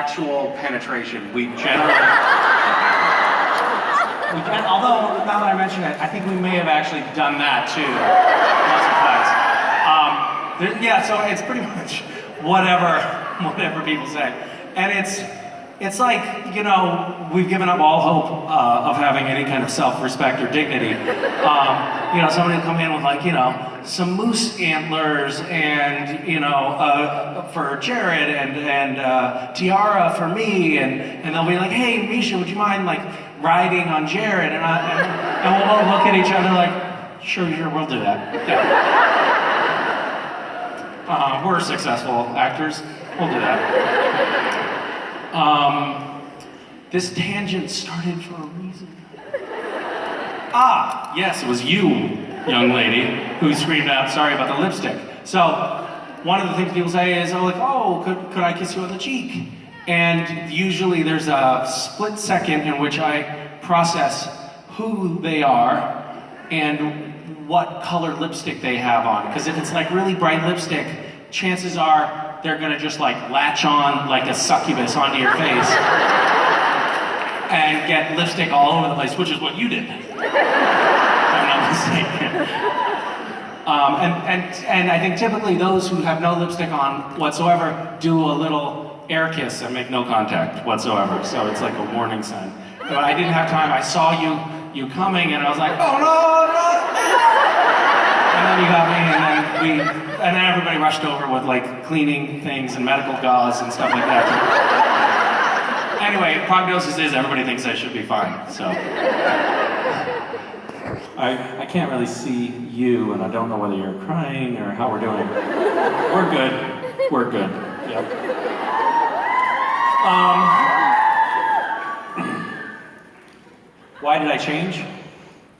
actual penetration. We generally... although, now that I mention it, I think we may have actually done that too, once or twice. Yeah, so it's pretty much whatever people say. And it's like, you know, we've given up all hope of having any kind of self-respect or dignity. You know, somebody will come in with, like, you know, some moose antlers and, you know, for Jared and tiara for me, and they'll be like, hey, Misha, would you mind, like, riding on Jared? And we'll all look at each other like, sure, we'll do that. Yeah. We're successful actors. We'll do that. This tangent started for a reason. Ah, yes, it was you, young lady, who screamed out, sorry about the lipstick. So, one of the things people say is, oh, like, oh, could I kiss you on the cheek? And usually there's a split second in which I process who they are and what colored lipstick they have on. Because if it's like really bright lipstick, chances are they're gonna just like latch on like a succubus onto your face and get lipstick all over the place, which is what you did. If I'm not mistaken. And I think typically those who have no lipstick on whatsoever do a little air kiss and make no contact whatsoever. So it's like a warning sign. But I didn't have time. I saw you coming, and I was like, oh no! And then you got me, and then everybody rushed over with like cleaning things and medical gauze and stuff like that. Anyway, prognosis is everybody thinks I should be fine. So I can't really see you, and I don't know whether you're crying or how we're doing. We're good. We're good. Yep. Why did I change?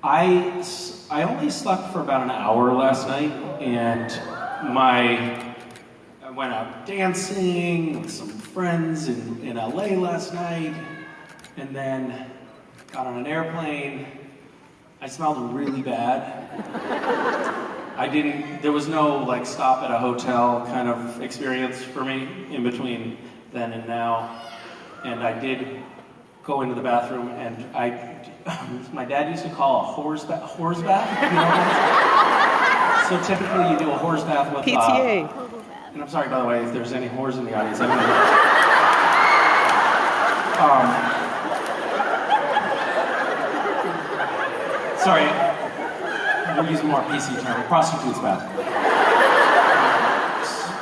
I only slept for about an hour last night, and I went out dancing with some friends in LA last night, and then got on an airplane. I smelled really bad. There was no like stop at a hotel kind of experience for me in between then and now. And I did go into the bathroom, and my dad used to call a whore's bath. You know what that is? So typically you do a whore's bath with PTA. And I'm sorry, by the way, if there's any whores in the audience. Sorry, we'll use a more PC term, a prostitute's bath.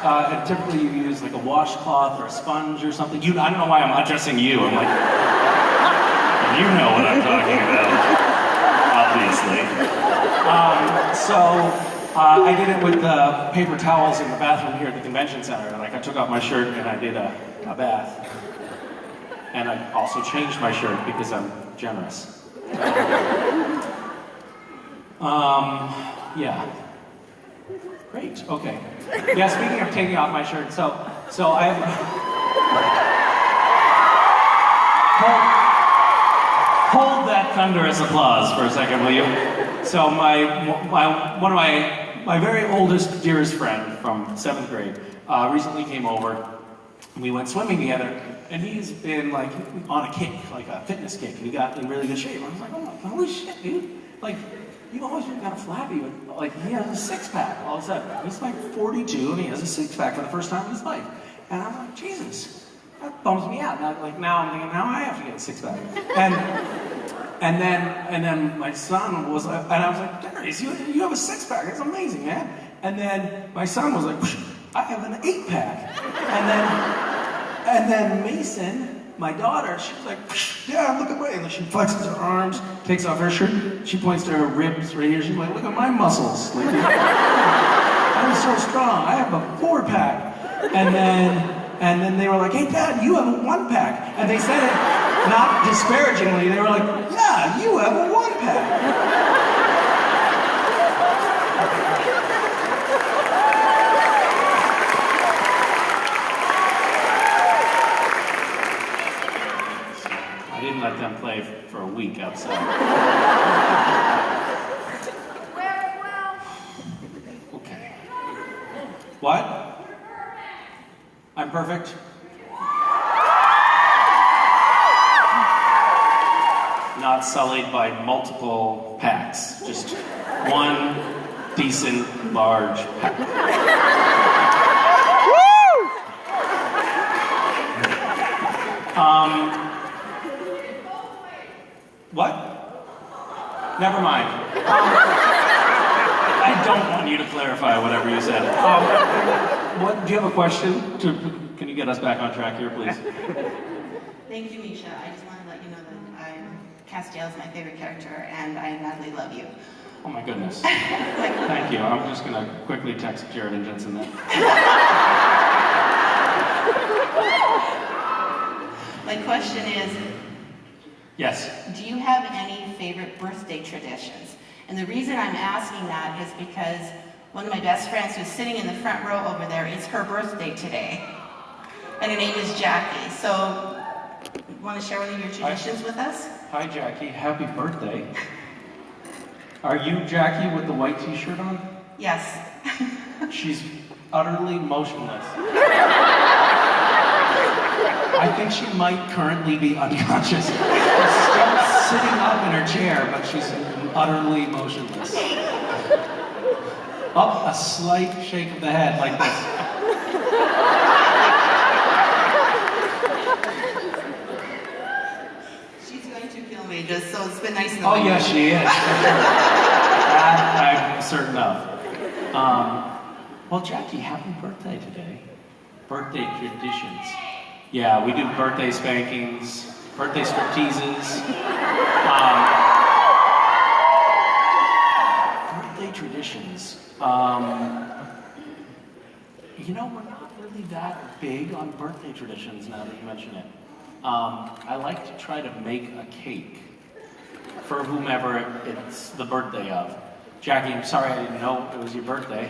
And typically you use like a washcloth or a sponge or something. I don't know why I'm addressing you. I'm like, you know what I'm talking about, obviously. I did it with paper towels in the bathroom here at the convention center. Like I took off my shirt and I did a bath. And I also changed my shirt because I'm generous. Yeah. Great, okay. Yeah, speaking of taking off my shirt, so I hold that thunderous applause for a second, will you? So one of my very oldest, dearest friend from 7th grade recently came over. We went swimming together, and he's been like on a kick, like a fitness kick, and he got in really good shape. I was like, oh, holy shit, dude! Like, you've always been kind of flappy, but like he has a six-pack all of a sudden. He's like 42, and he has a six-pack for the first time in his life. And I'm like, Jesus, that bums me out. Now I'm thinking, now I have to get a six-pack. And then my son was like, and I was like, Darius, you have a six-pack. That's amazing, man. And then my son was like, I have an 8-pack. And then Mason, my daughter, she was like, yeah, look at me. And she flexes her arms, takes off her shirt. She points to her ribs right here. She's like, look at my muscles. Like, I'm so strong. I have a 4-pack. And then they were like, hey, Dad, you have a 1-pack. And they said it not disparagingly. They were like, yeah, you have a 1-pack. Let them play for a week outside. Okay. What? I'm perfect? not sullied by multiple packs. Just one decent, large pack. What? Never mind. I don't want you to clarify whatever you said. What? Do you have a question? Can you get us back on track here, please? Thank you, Misha. I just want to let you know that Castiel is my favorite character, and I madly love you. Oh my goodness. Thank you. I'm just going to quickly text Jared and Jensen then. My question is, yes. Do you have any favorite birthday traditions? And the reason I'm asking that is because one of my best friends who's sitting in the front row over there, it's her birthday today. And her name is Jackie. So, want to share one of your traditions with us? Hi, Jackie. Happy birthday. Are you Jackie with the white t-shirt on? Yes. She's utterly motionless. I think she might currently be unconscious. She's still sitting up in her chair, but she's utterly motionless. Oh, a slight shake of the head like this. She's going to kill me, just so it's been nice knowing Oh, yes, she is. That I'm certain of. Well, Jackie, happy birthday today. Birthday traditions. Yeah, we do birthday spankings, birthday stripteases. Birthday traditions. You know, we're not really that big on birthday traditions now that you mention it. I like to try to make a cake for whomever it's the birthday of. Jackie, I'm sorry I didn't know it was your birthday.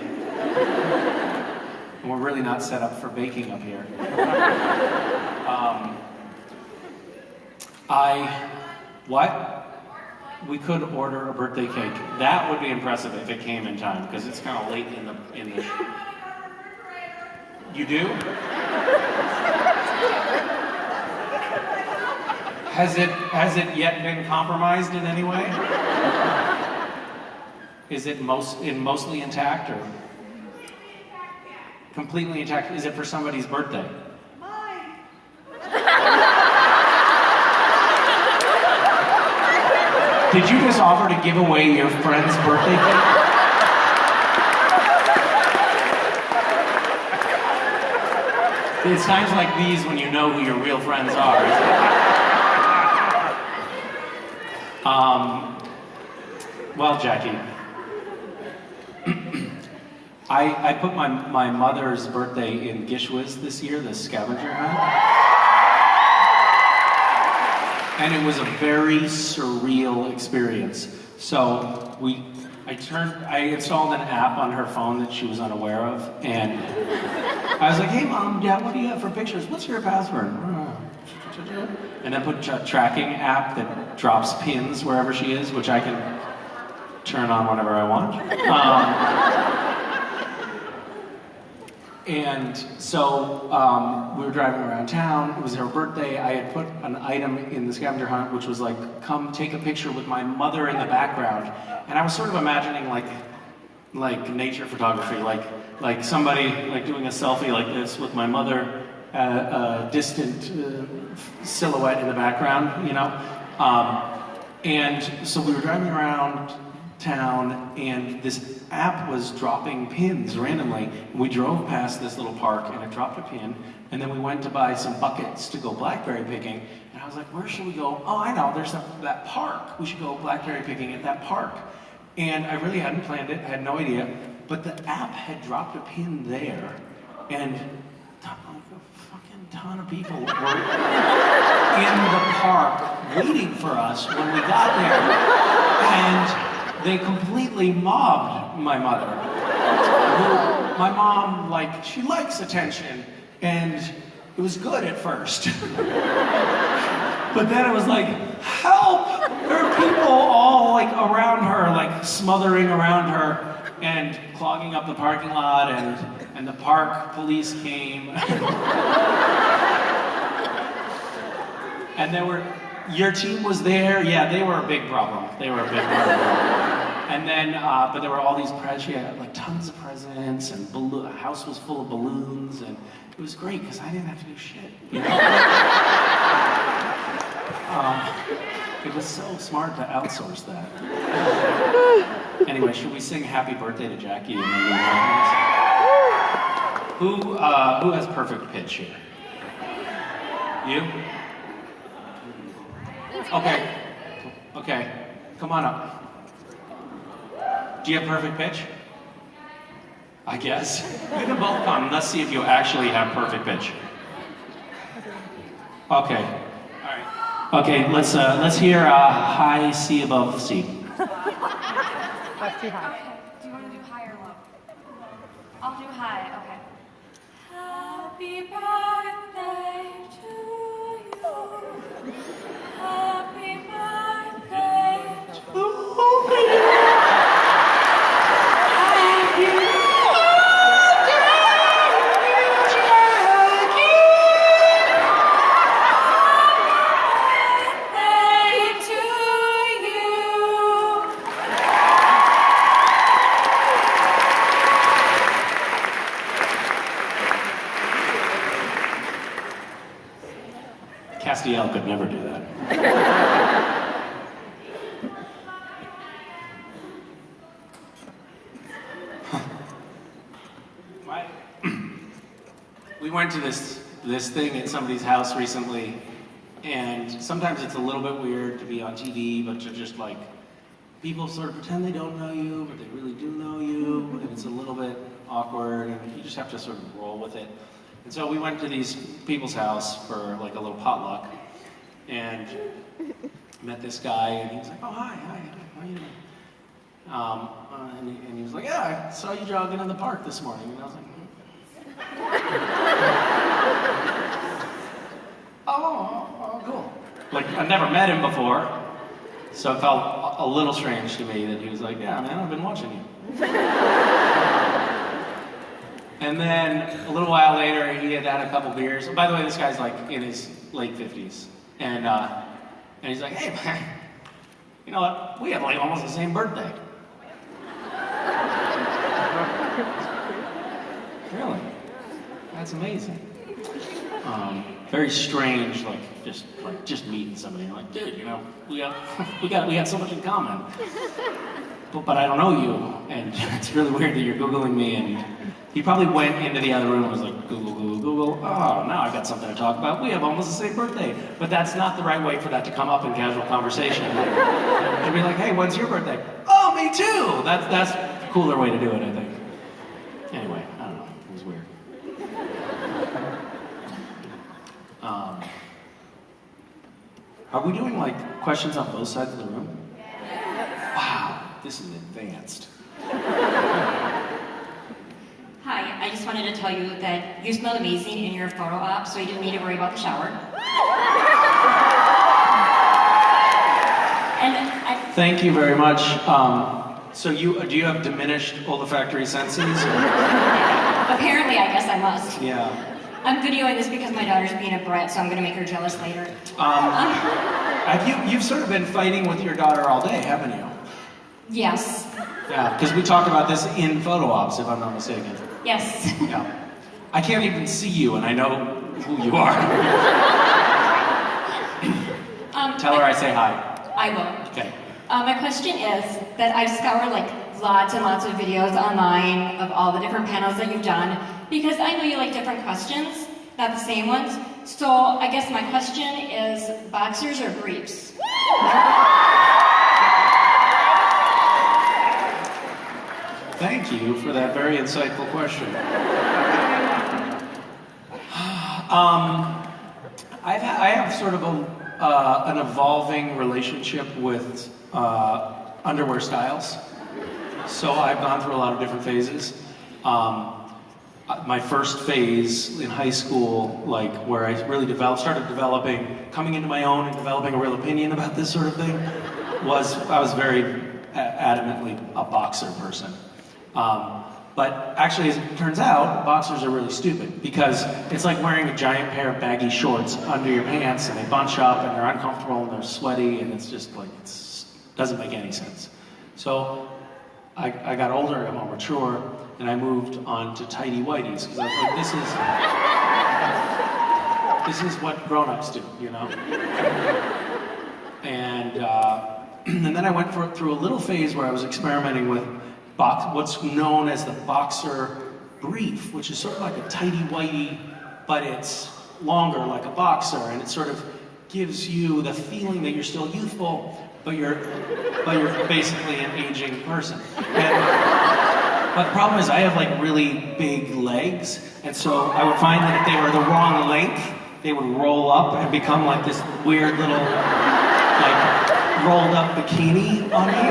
And we're really not set up for baking up here. We could order a birthday cake. That would be impressive if it came in time, because it's kind of late in the. You do? Has it yet been compromised in any way? Is it mostly intact or completely intact? Is it for somebody's birthday? Mine. Did you just offer to give away your friend's birthday cake? It's times like these when you know who your real friends are. Well, Jackie, I put my mother's birthday in Gish this year, the scavenger hunt. And it was a very surreal experience. So I installed an app on her phone that she was unaware of, and I was like, hey Mom, Dad, what do you have for pictures? What's your password? And then put a tracking app that drops pins wherever she is, which I can turn on whenever I want. And so we were driving around town. It was her birthday. I had put an item in the scavenger hunt, which was like, come take a picture with my mother in the background. And I was sort of imagining like nature photography, like somebody like doing a selfie like this with my mother, a distant silhouette in the background, you know. And so we were driving around town, and this app was dropping pins randomly. We drove past this little park, and it dropped a pin, and then we went to buy some buckets to go blackberry picking, and I was like, where should we go? Oh, I know, there's that park. We should go blackberry picking at that park. And I really hadn't planned it, I had no idea, but the app had dropped a pin there, and a fucking ton of people were in the park waiting for us when we got there. And they completely mobbed my mother. My mom, she likes attention, and it was good at first. But then it was like, help! There are people all around her, smothering around her and clogging up the parking lot, and the park police came. And there were Your team was there. Yeah, they were a big problem. They were a big problem. And then, but there were all these presents. Yeah, like tons of presents, and the house was full of balloons, and it was great because I didn't have to do shit. You know? It was so smart to outsource that. Anyway, should we sing "Happy Birthday" to Jackie and then who has perfect pitch here? You? Okay, come on up. Do you have perfect pitch? I guess. You can both come. Let's see if you actually have perfect pitch. Okay. All right. Okay, let's hear high C above C. That's too high. Okay. Do you want to do high or low? I'll do high. Okay. Happy birthday to you. Happy birthday to you. Castiel could never do that. We went to this thing at somebody's house recently, and sometimes it's a little bit weird to be on TV, but to just like, people sort of pretend they don't know you, but they really do know you, and it's a little bit awkward, and you just have to sort of roll with it. And so we went to these people's house for like a little potluck, and met this guy, and he was like, "Oh, hi, how you doing?" And he was like, "Yeah, I saw you jogging in the park this morning." And I was like, oh, cool. Like, I'd never met him before, so it felt a little strange to me that he was like, "Yeah, man, I've been watching you." And then a little while later, he had had a couple beers. And by the way, this guy's like in his late 50s. And he's like, "Hey, man, you know what? We have like almost the same birthday." Really? That's amazing. Very strange, just meeting somebody. You're like, "Dude, you know, we got so much in common. But I don't know you, and it's really weird that you're Googling me." And he probably went into the other room and was like, "Google, Google, Google. Oh, now I've got something to talk about. We have almost the same birthday." But that's not the right way for that to come up in casual conversation. You'd be like, "Hey, when's your birthday?" "Oh, me too." That's a cooler way to do it, I think. Anyway, I don't know. It was weird. Are we doing like questions on both sides of the room? Wow, this is advanced. Hi, I just wanted to tell you that you smelled amazing in your photo op, so you didn't need to worry about the shower. And Thank you very much. So do you have diminished olfactory senses? apparently, I guess I must. Yeah. I'm videoing this because my daughter's being a brat, so I'm going to make her jealous later. You've sort of been fighting with your daughter all day, haven't you? Yes. Yeah, because we talked about this in photo ops, if I'm not mistaken. Yes. Yeah. I can't even see you, and I know who you are. Tell her I say hi. I will. Okay. My question is that I've scoured like lots and lots of videos online of all the different panels that you've done because I know you like different questions, not the same ones. So I guess my question is boxers or briefs? Thank you for that very insightful question. I have sort of an evolving relationship with underwear styles. So I've gone through a lot of different phases. My first phase in high school, like where I really started coming into my own and developing a real opinion about this sort of thing, I was very adamantly a boxer person. But actually, as it turns out, boxers are really stupid because it's like wearing a giant pair of baggy shorts under your pants, and they bunch up, and they're uncomfortable, and they're sweaty, and it's just like, it doesn't make any sense. So I got older, I got more mature, and I moved on to tighty whities because I was like, this is what grown-ups do, you know? And then I went through a little phase where I was experimenting with what's known as the boxer brief, which is sort of like a tighty whitey, but it's longer like a boxer, and it sort of gives you the feeling that you're still youthful, but you're basically an aging person. But the problem is I have like really big legs, and so I would find that if they were the wrong length, they would roll up and become like this weird little like rolled up bikini on me.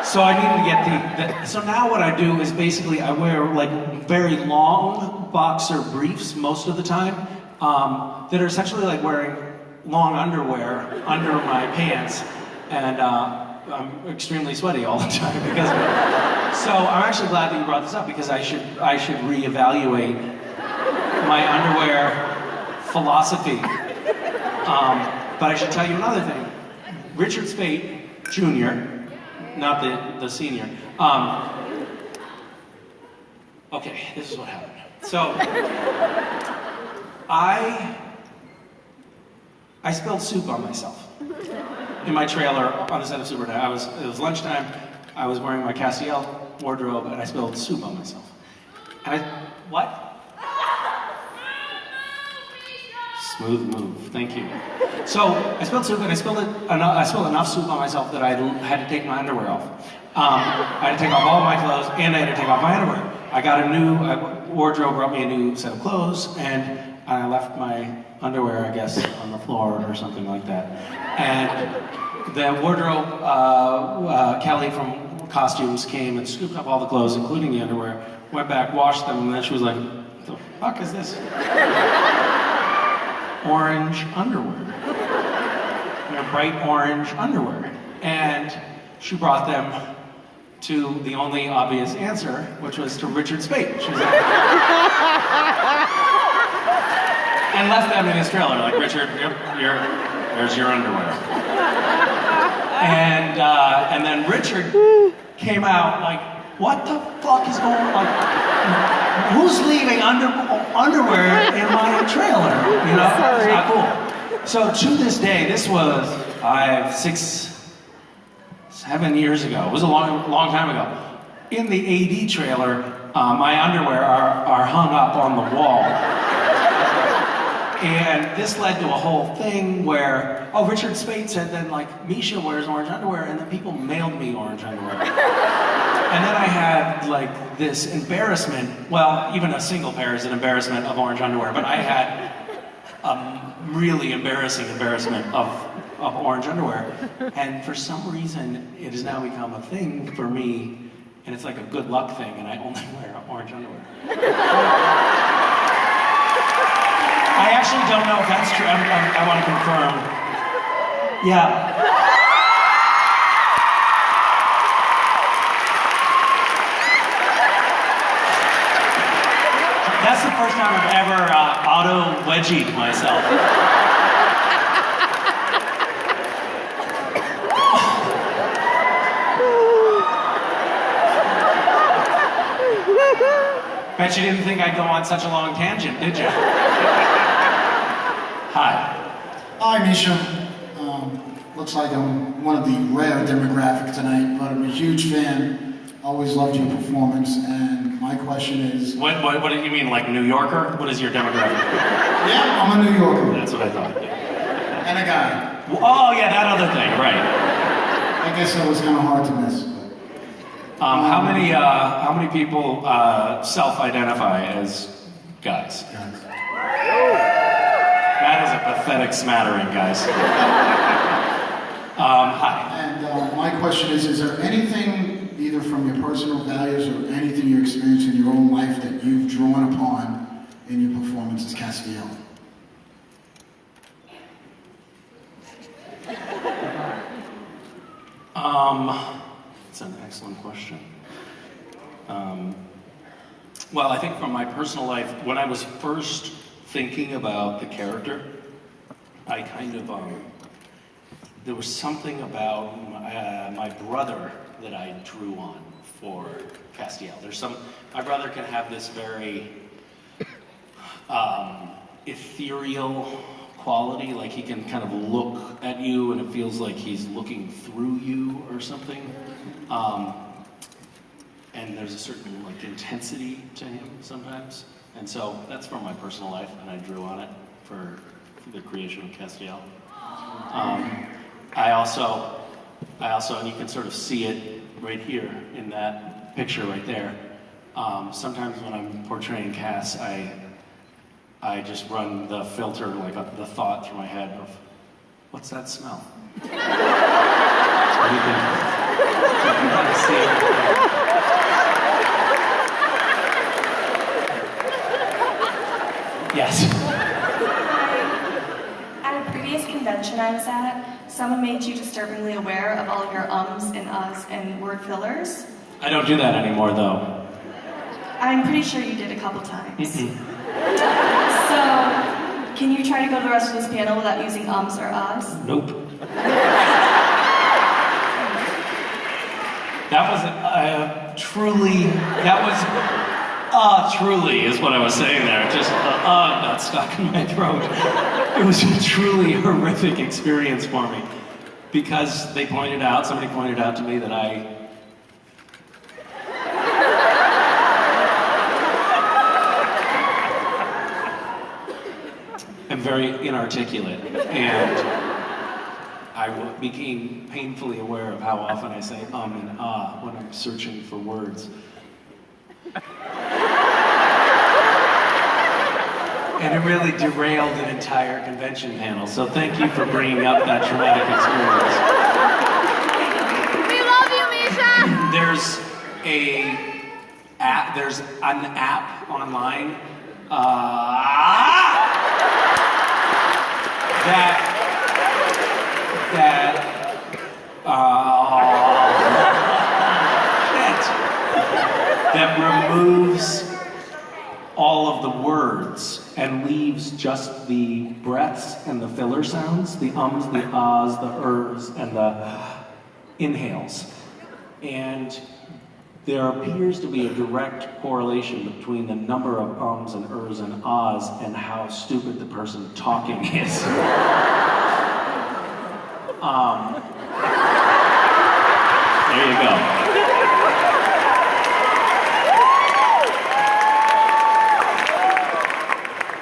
So I need to get so now what I do is basically I wear like very long boxer briefs most of the time that are essentially like wearing long underwear under my pants, and I'm extremely sweaty all the time because of it. So I'm actually glad that you brought this up because I should reevaluate my underwear philosophy. But I should tell you another thing. Richard Spate Jr., not the senior. Okay, this is what happened. So I spilled soup on myself in my trailer on the set of Supernatural. It was lunchtime. I was wearing my Castiel wardrobe, and I spilled soup on myself. And what? Smooth move. Thank you. So I spilled soup, and I spilled enough soup on myself that I had to take my underwear off. I had to take off all of my clothes, and I had to take off my underwear. I got a new wardrobe, brought me a new set of clothes, and I left my underwear, I guess, on the floor or something like that. And the wardrobe, Kelly from Costumes came and scooped up all the clothes, including the underwear, went back, washed them, and then she was like, "What the fuck is this?" Orange underwear. They're bright orange underwear. And she brought them to the only obvious answer, which was to Richard Spate. She was like, and left them in his trailer, like, "Richard, yep, there's your underwear." And then Richard came out like, "What the fuck is going on? Like, who's leaving underwear in my trailer?" You know, it's not cool. So to this day, this was 7 years ago. It was a long time ago. In the AD trailer, my underwear are hung up on the wall. And this led to a whole thing where, Richard Spate said then, like, Misha wears orange underwear, and then people mailed me orange underwear. And then I had, like, this embarrassment, well, even a single pair is an embarrassment of orange underwear, but I had a really embarrassing embarrassment of orange underwear. And for some reason, it has now become a thing for me, and it's like a good luck thing, and I only wear orange underwear. I actually don't know if that's true. I want to confirm. Yeah. That's the first time I've ever auto-wedgied myself. Bet you didn't think I'd go on such a long tangent, did you? Hi. Hi, Misha. Looks like I'm one of the rare demographic tonight, but I'm a huge fan. Always loved your performance, and my question is... What do you mean, like New Yorker? What is your demographic? Yeah, I'm a New Yorker. That's what I thought. And a guy. Oh, yeah, that other thing, right. I guess that was kind of hard to miss. But, how many people self-identify as guys? That is a pathetic smattering, guys. Hi. And my question is there anything, either from your personal values or anything you experienced in your own life that you've drawn upon in your performance as Castiel? That's an excellent question. Well, I think from my personal life, when I was first thinking about the character, I kind of, there was something about my brother that I drew on for Castiel. My brother can have this very ethereal quality, like he can kind of look at you and it feels like he's looking through you or something. And there's a certain like intensity to him sometimes. And so that's from my personal life, and I drew on it for the creation of Castiel. I also, and you can sort of see it right here in that picture right there. Sometimes when I'm portraying Cass, I just run the filter, like the thought through my head of, what's that smell? So you can kind of see it. Yes. At a previous convention I was at, someone made you disturbingly aware of all your ums and uhs and word fillers. I don't do that anymore, though. I'm pretty sure you did a couple times. Mm-mm. So, can you try to go to the rest of this panel without using ums or uhs? Nope. That was truly is what I was saying there. Just got stuck in my throat. It was a truly horrific experience for me because somebody pointed out to me that I am very inarticulate, and I became painfully aware of how often I say and ah when I'm searching for words. And it really derailed an entire convention panel, so thank you for bringing up that traumatic experience. We love you, Misha! There's an app online that removes all of the words and leaves just the breaths and the filler sounds, the ums, the ahs, the ers, and the inhales. And there appears to be a direct correlation between the number of ums and ers and ahs and how stupid the person talking is. There you go.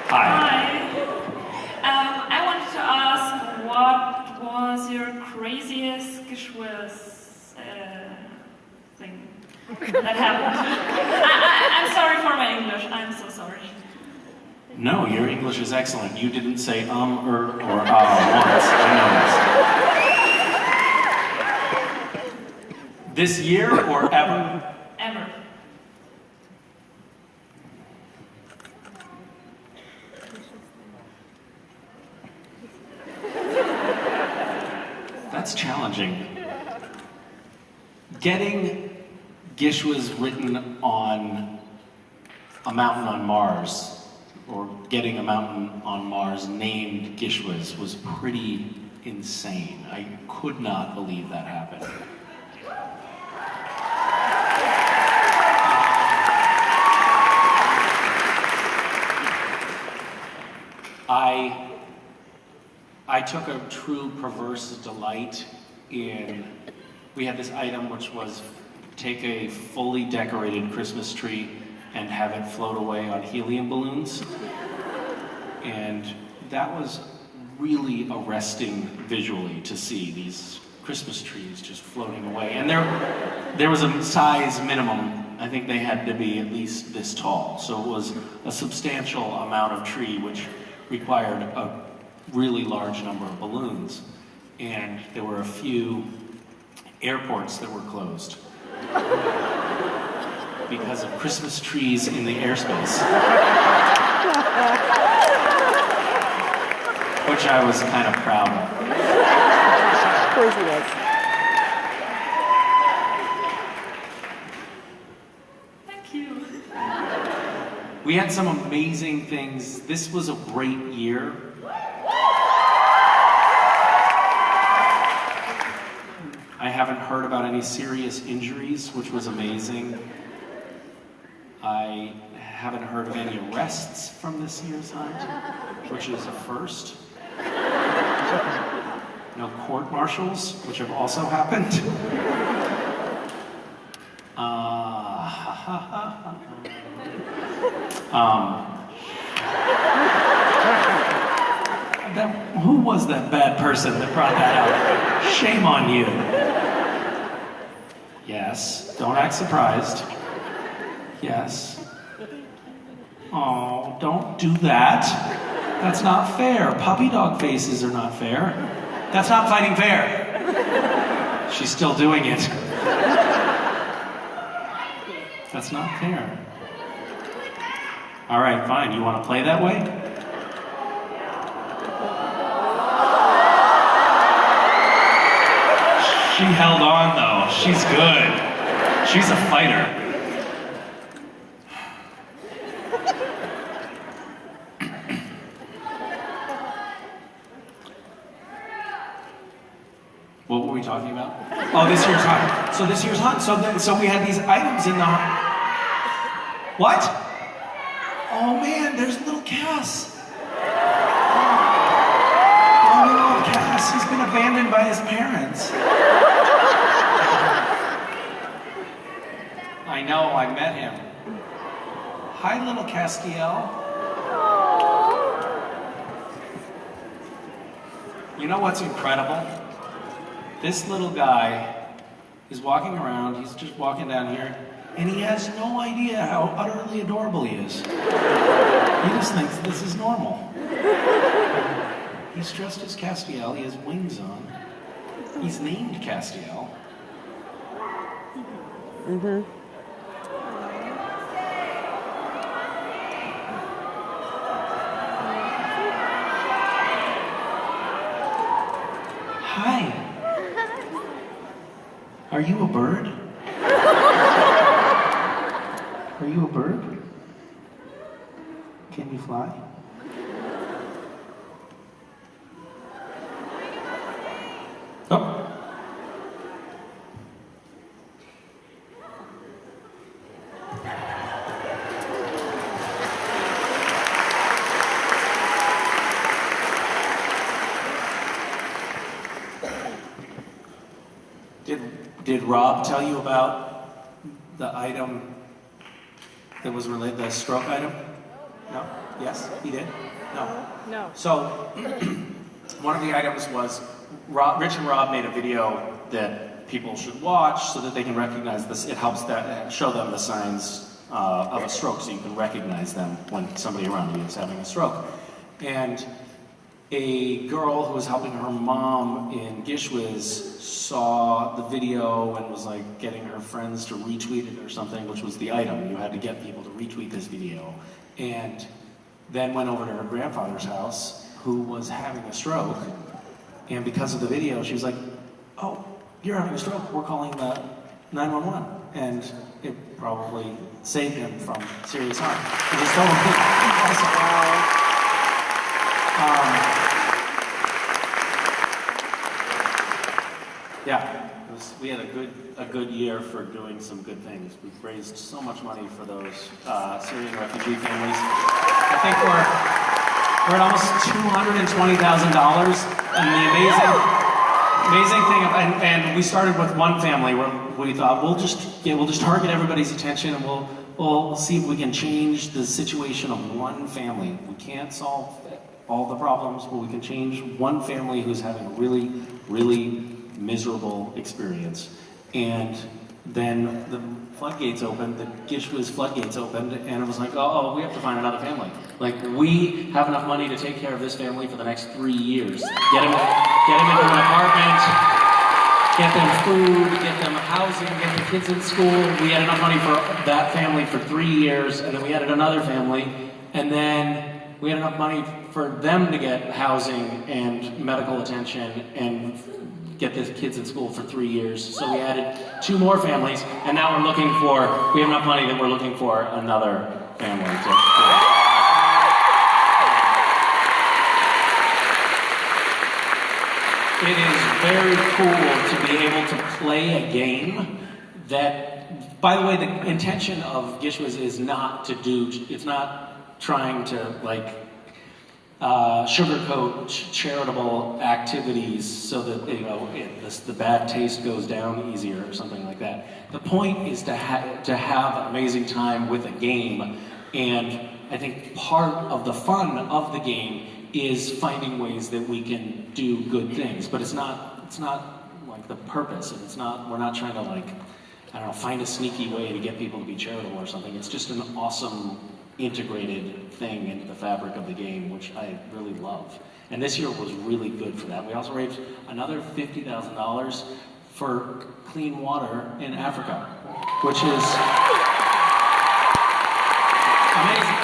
Hi. I wanted to ask, what was your craziest Gish thing that happened? I'm sorry for my English. I'm so sorry. No, your English is excellent. You didn't say or once. I know this. This year or ever? Ever. That's challenging. Getting Gish was written on a mountain on Mars, or getting a mountain on Mars named Gishwas was pretty insane. I could not believe that happened. I took a true perverse delight in, we had this item which was take a fully decorated Christmas tree and have it float away on helium balloons. And that was really arresting visually to see these Christmas trees just floating away. And there was a size minimum. I think they had to be at least this tall. So it was a substantial amount of tree which required a really large number of balloons. And there were a few airports that were closed because of Christmas trees in the airspace. Which I was kind of proud of. Of course he was. We had some amazing things. This was a great year. I haven't heard about any serious injuries, which was amazing. I haven't heard of any arrests from this year's hunt, which is a first. No court-martials, which have also happened. Who was that bad person that brought that out? Shame on you. Yes, don't act surprised. Yes. Oh, don't do that. That's not fair. Puppy dog faces are not fair. That's not fighting fair. She's still doing it. That's not fair. All right, fine. You want to play that way? She held on, though. She's good. She's a fighter. What were we talking about? Oh, this year's hunt. So this year's hunt. So we had these items in the hunt. What? Oh man, there's little Cass. Oh no, Cass. He's been abandoned by his parents. I know, I met him. Hi, little Castiel. You know what's incredible? This little guy is walking around, he's just walking down here, and he has no idea how utterly adorable he is. He just thinks this is normal. He's dressed as Castiel, he has wings on. He's named Castiel. Mm-hmm. Hi. Are you a bird? Are you a bird? Can you fly? Oh. Did Rob tell you about the item that was related, the stroke item? No? Yes? He did? No? No. So, one of the items was, Rich and Rob made a video that people should watch so that they can recognize this. It helps show them the signs of a stroke so you can recognize them when somebody around you is having a stroke. And a girl who was helping her mom in Gish saw the video and was like getting her friends to retweet it or something, which was the item. You had to get people to retweet this video. And then went over to her grandfather's house, who was having a stroke. And because of the video, she was like, oh, you're having a stroke, we're calling the 911. And it probably saved him from serious harm. It was so awesome. Yeah, we had a good year for doing some good things. We've raised so much money for those Syrian refugee families. I think we're at almost $220,000. And the amazing thing, and we started with one family where we thought we'll just target everybody's attention and we'll see if we can change the situation of one family. We can't solve all the problems, but we can change one family who's having a really, really miserable experience. And then the floodgates opened, the Gish floodgates opened, and it was like, oh, we have to find another family. Like, we have enough money to take care of this family for the next 3 years. Get them into an apartment, get them food, get them housing, get the kids in school. We had enough money for that family for 3 years, and then we added another family, and then we had enough money for them to get housing and medical attention and get the kids in school for 3 years. So we added 2 more families, and now we have enough money that we're looking for another family to It is very cool to be able to play a game that, by the way, the intention of Gish is not to do, it's not trying to like sugarcoat charitable activities so that, you know, the bad taste goes down easier or something like that. The point is to have an amazing time with a game, and I think part of the fun of the game is finding ways that we can do good things, but it's not like the purpose, and we're not trying to, like, I don't know, find a sneaky way to get people to be charitable or something. It's just an awesome integrated thing into the fabric of the game, which I really love. And this year was really good for that. We also raised another $50,000 for clean water in Africa, which is amazing.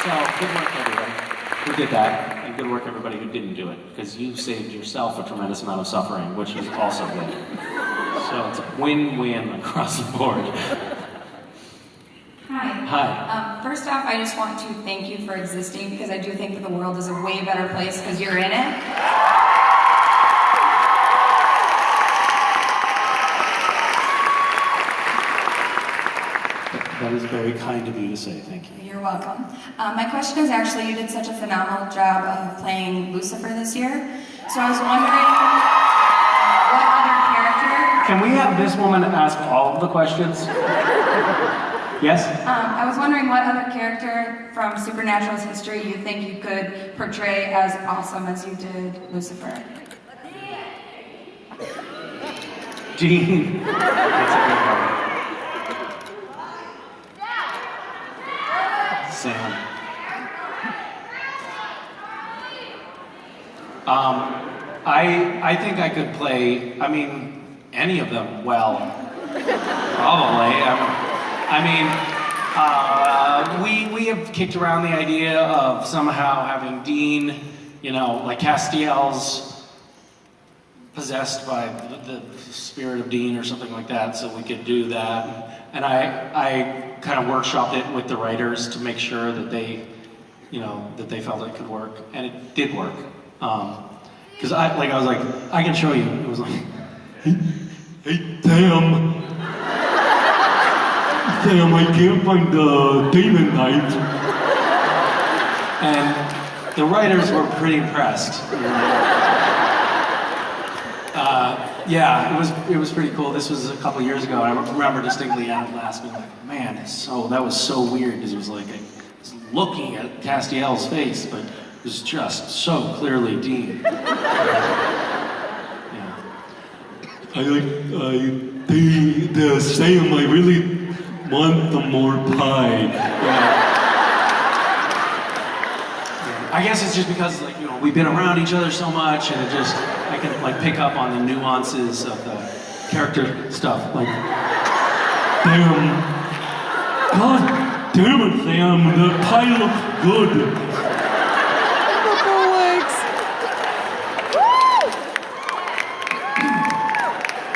So good work, everybody who did that, and good work, everybody who didn't do it, because you saved yourself a tremendous amount of suffering, which is also good. So it's a win-win across the board. Hi. Hi. First off, I just want to thank you for existing, because I do think that the world is a way better place because you're in it. That is very kind of you to say, thank you. You're welcome. My question is actually, you did such a phenomenal job of playing Lucifer this year. So I was wondering what other character... Can we have this woman ask all of the questions? Yes? I was wondering what other character from Supernatural's history you think you could portray as awesome as you did Lucifer. Dean. That's a good one. Sam. I think I could play, I mean, any of them well. Probably. We have kicked around the idea of somehow having Dean, you know, like Castiel's possessed by the spirit of Dean or something like that, so we could do that. And I kind of workshopped it with the writers to make sure that they, you know, that they felt it could work, and it did work. Because I was like, I can show you. It was like, hey, damn, I can't find the demon knife. And the writers were pretty impressed. Yeah, it was pretty cool. This was a couple years ago, and I remember distinctly Adam last being like, man, that was so weird, because it was like, I was looking at Castiel's face, but it was just so clearly Dean. Yeah. They Sam, I really want the more pie. Yeah. I guess it's just because, like, you know, we've been around each other so much, and I can like pick up on the nuances of the character stuff. Like, damn, God damn it, Sam, the pie looks good.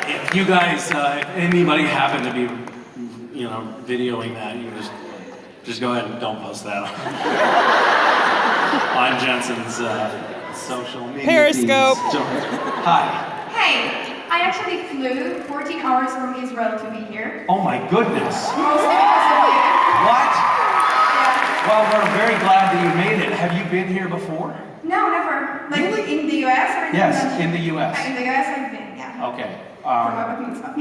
If you guys, if anybody happen to be, you know, videoing that, you can just go ahead and don't post that on Jensen's social media. Periscope. Hi. Hey, I actually flew 14 hours from Israel to be here. Oh my goodness. Mostly because of you. What? Yeah. Well, we're very glad that you made it. Have you been here before? No, never. Like Really? in the US or in the Yes, country? in the US. In the US I've been, yeah. Okay. For my bat mitzvah.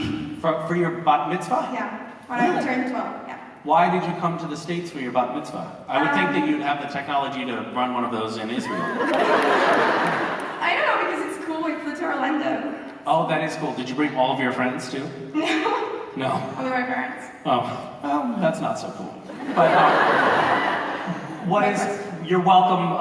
For your bat mitzvah? Yeah. When I turned 12, yeah. Why did you come to the States for your bat mitzvah? I would think that you'd have the technology to run one of those in Israel. I don't know, because it's cool. We flew to Orlando. Oh, that is cool. Did you bring all of your friends too? No. No. Only my parents. Oh, well, that's not so cool. But you're welcome.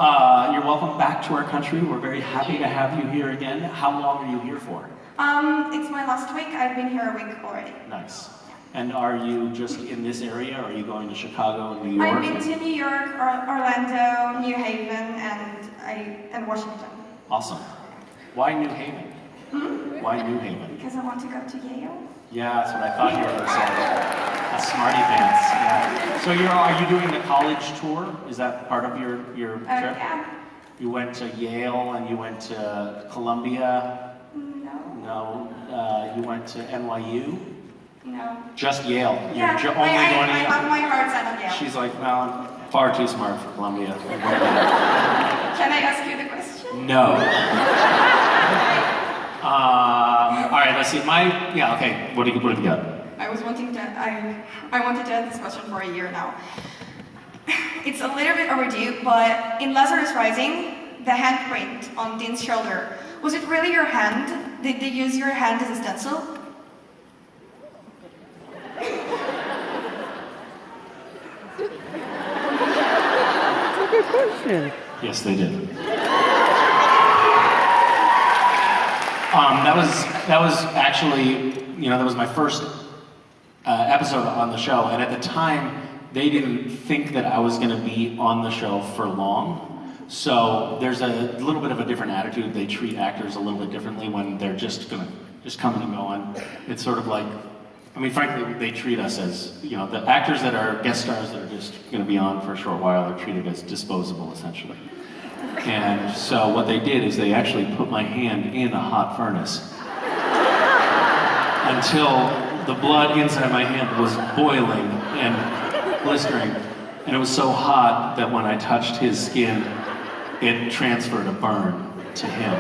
You're welcome back to our country. We're very happy to have you here again. How long are you here for? It's my last week. I've been here a week already. Nice. And are you just in this area, or are you going to Chicago and New York? I've been to New York, Orlando, New Haven, and Washington. Awesome. Why New Haven? Why New Haven? Because I want to go to Yale. Yeah, that's what I thought you were going to say. A smarty pants. Yeah. So are you doing the college tour? Is that part of your trip? Yeah. You went to Yale and you went to Columbia? No. No. You went to NYU? No. Just Yale? Yeah, You're only going to I Yale? have my heart set on Yale. She's like, well, I'm far too smart for Columbia. Can I ask you the question? No. All right, let's see. Okay, what have you got? I wanted to ask this question for a year now. It's a little bit overdue, but in Lazarus Rising, the handprint on Dean's shoulder, was it really your hand? Did they use your hand as a stencil? That's a good question. Yes, they did. That was actually, that was my first episode on the show, and at the time, they didn't think that I was going to be on the show for long. So there's a little bit of a different attitude. They treat actors a little bit differently when they're just coming and going. It's sort of like, frankly, they treat us as, the actors that are guest stars that are just going to be on for a short while are treated as disposable, essentially. And so what they did is they actually put my hand in a hot furnace until the blood inside my hand was boiling and blistering. And it was so hot that when I touched his skin, it transferred a burn to him.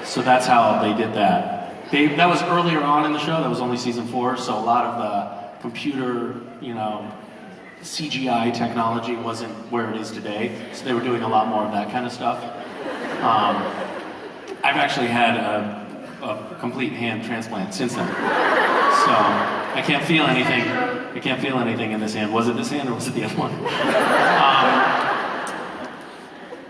So that's how they did that. That was earlier on in the show. That was only season 4. So a lot of the computer, CGI technology wasn't where it is today. So they were doing a lot more of that kind of stuff. I've actually had a complete hand transplant since then. So I can't feel anything. I can't feel anything in this hand. Was it this hand or was it the other one?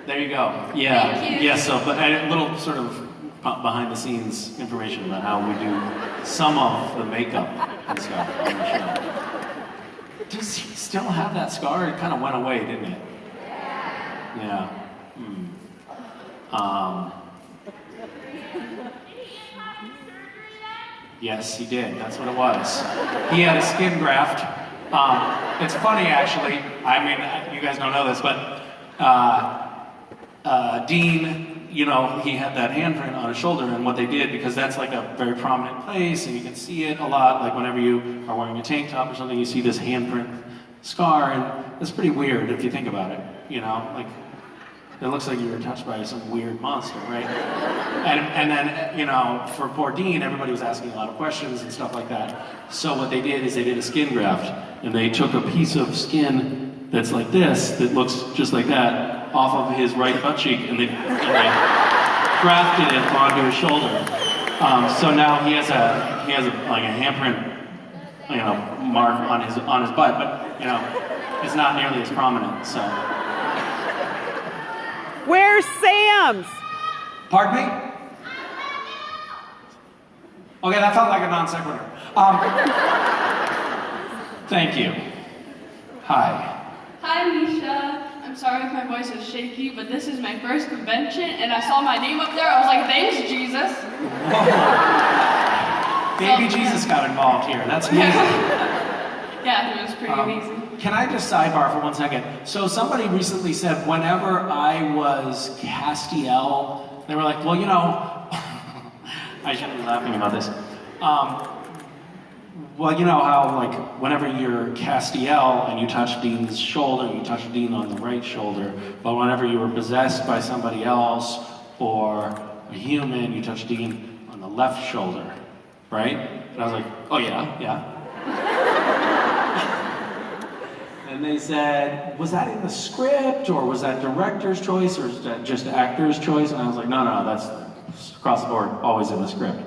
There you go. Yeah. Thank you. Yeah. So, but a little sort of behind the scenes information about how we do some of the makeup and stuff on the show. Does he still have that scar? It kind of went away, didn't it? Yeah. Yes, he did. That's what it was. He had a skin graft. It's funny, actually. You guys don't know this, but Dean, he had that handprint on his shoulder, and what they did, because that's like a very prominent place, and you can see it a lot, like whenever you are wearing a tank top or something, you see this handprint scar, and it's pretty weird if you think about it, like, it looks like you were touched by some weird monster, right? And then, for poor Dean, everybody was asking a lot of questions and stuff like that. So what they did is they did a skin graft, and they took a piece of skin that's like this, that looks just like that, off of his right butt cheek, and they grafted it onto his shoulder. So now he has a handprint, mark on his butt, but it's not nearly as prominent. So. Where's Sam's? Pardon me? Okay, that felt like a non sequitur. Thank you. Hi. Hi, Misha. I'm sorry if my voice is shaky, but this is my first convention, and I saw my name up there. I was like, thanks, Jesus. Baby Jesus got involved here. That's amazing. Yeah, it was pretty amazing. Can I just sidebar for 1 second? So somebody recently said whenever I was Castiel, they were like, well, I shouldn't be laughing about this. Well, you know how, like, whenever you're Castiel and you touch Dean's shoulder, you touch Dean on the right shoulder, but whenever you were possessed by somebody else or a human, you touch Dean on the left shoulder, right? And I was like, oh yeah. And they said, was that in the script, or was that director's choice, or is that just actor's choice? And I was like, no, that's across the board, always in the script.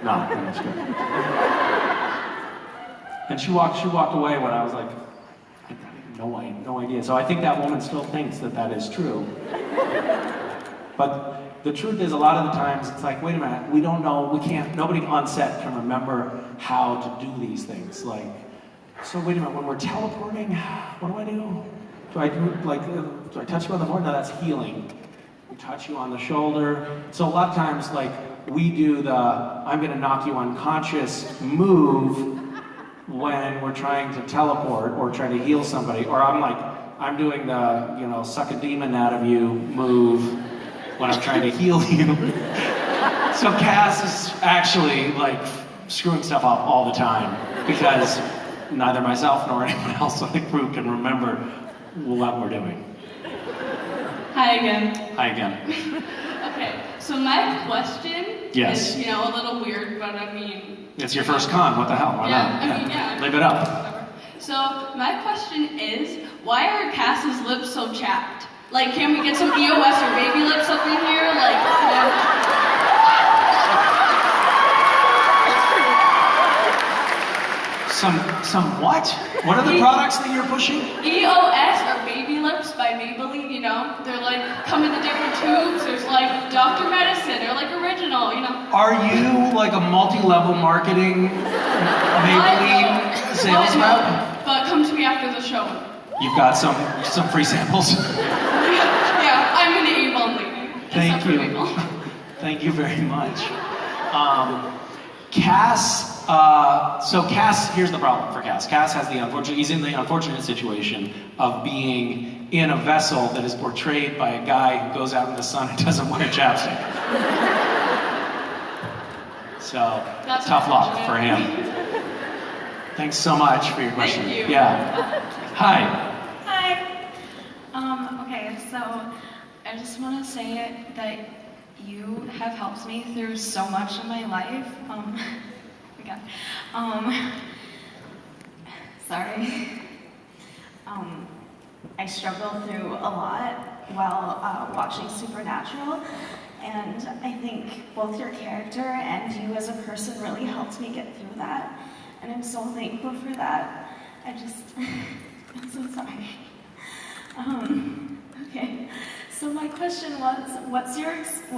Not in the script. And she walked away when I was like, I have no idea. So I think that woman still thinks that is true. But the truth is, a lot of the times, it's like, wait a minute, we don't know, nobody on set can remember how to do these things. Like, so wait a minute, when we're teleporting, what do I do? Do I touch you on the forehead? No, that's healing. We touch you on the shoulder. So a lot of times, like, we do the I'm gonna knock you unconscious move when we're trying to teleport or try to heal somebody, or I'm like I'm doing the, you know, suck a demon out of you move when I'm trying to heal you. So Cass is actually like screwing stuff up all the time because neither myself nor anyone else on the crew can remember what we're doing. Hi again. Hi again. Okay, so my question Yes. is, you know, a little weird, but I mean... It's your first con, what the hell? Why not? I mean, yeah. Live it up. Whatever. So, my question is, why are Cass's lips so chapped? Like, can we get some EOS or baby lips up in here? Like, you know... Some what? What are the products that you're pushing? EOS or baby lips by Maybelline, you know? They're like, come in the different tubes. There's like Dr. Medicine. They're like original, you know? Are you like a multi-level marketing Maybelline sales rep? But come to me after the show. You've got some free samples. Yeah, I'm an Avon lady. Thank you. Thank you very much. Cass, so Cass, here's the problem for Cass. Cass has he's in the unfortunate situation of being in a vessel that is portrayed by a guy who goes out in the sun and doesn't wear chapstick. So, That's tough luck for him. Thanks so much for your question. Thank you. Yeah. Hi. Hi. Okay, so I just want to say that you have helped me through so much in my life. Sorry. I struggled through a lot while watching Supernatural, and I think both your character and you as a person really helped me get through that, and I'm so thankful for that. I'm so sorry. Okay, so my question was, what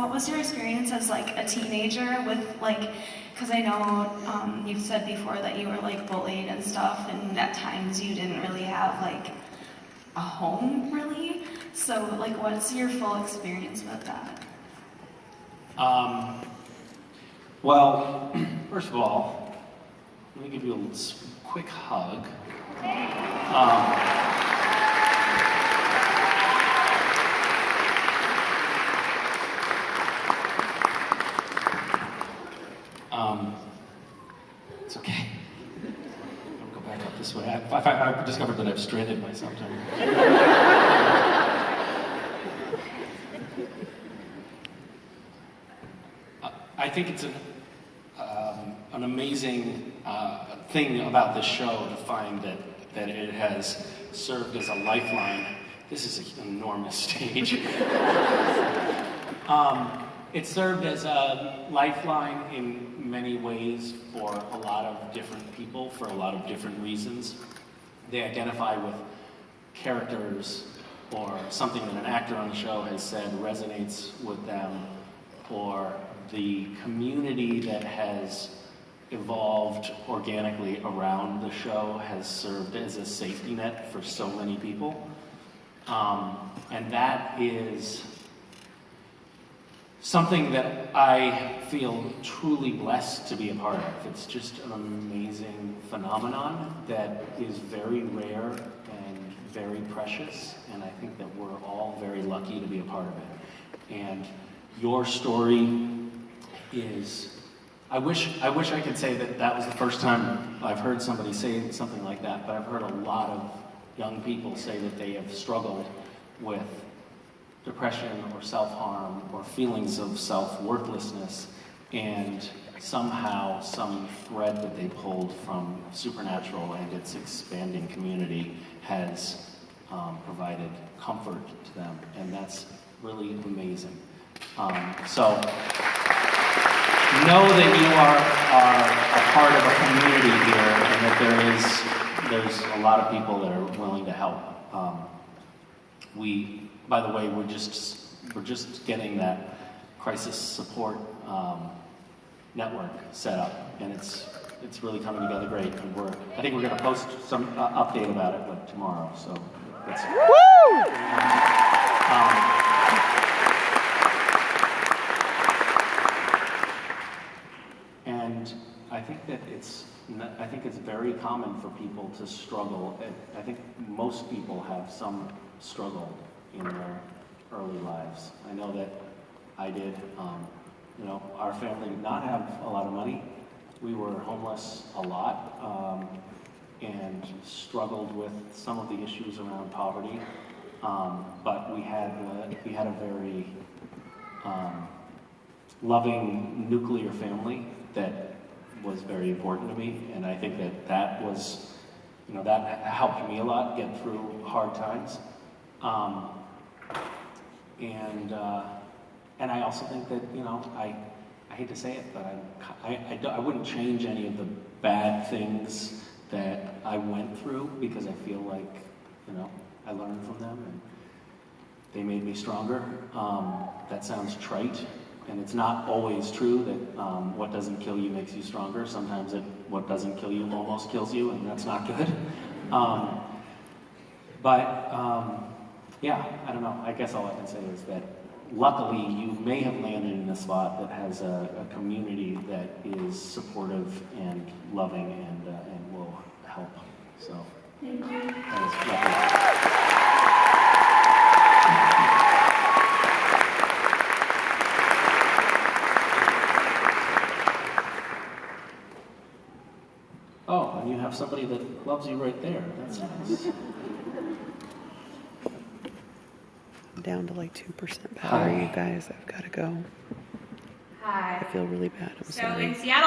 was your experience as like a teenager with like, because I know you've said before that you were like bullied and stuff, and at times you didn't really have like a home really. So like, what's your full experience with that? Well, first of all, let me give you a quick hug. It's okay. I'll go back up this way. I've discovered that I've stranded myself down here. I think it's an amazing thing about this show to find that it has served as a lifeline. This is an enormous stage. It served as a lifeline in many ways for a lot of different people, for a lot of different reasons. They identify with characters or something that an actor on the show has said resonates with them, or the community that has evolved organically around the show has served as a safety net for so many people. And that is something that I feel truly blessed to be a part of. It's just an amazing phenomenon that is very rare and very precious, and I think that we're all very lucky to be a part of it. And your story is, I wish I could say that was the first time I've heard somebody say something like that, but I've heard a lot of young people say that they have struggled with depression or self-harm or feelings of self-worthlessness, and somehow some thread that they pulled from Supernatural and its expanding community has provided comfort to them, and that's really amazing. So know that you are a part of a community here, and that there's a lot of people that are willing to help. By the way, we're just getting that crisis support network set up, and it's really coming together great. And I think we're going to post some update about it like tomorrow. So let's. Woo! And I think that it's I think it's very common for people to struggle. I think most people have some struggle in their early lives. I know that I did. You know, our family did not have a lot of money. We were homeless a lot and struggled with some of the issues around poverty. But we had a very loving nuclear family that was very important to me, and I think that was, you know, that helped me a lot get through hard times. And I also think that, you know, I hate to say it, but I wouldn't change any of the bad things that I went through, because I feel like, you know, I learned from them and they made me stronger. That sounds trite, and it's not always true that what doesn't kill you makes you stronger. Sometimes what doesn't kill you almost kills you, and that's not good. Yeah, I don't know. I guess all I can say is that luckily you may have landed in a spot that has a community that is supportive and loving and will help. So, thank you. That is lucky. Oh, and you have somebody that loves you right there. That's nice. I'm down to like 2% battery, you guys. I've got to go. Hi. I feel really bad. I'm So sorry. in Seattle,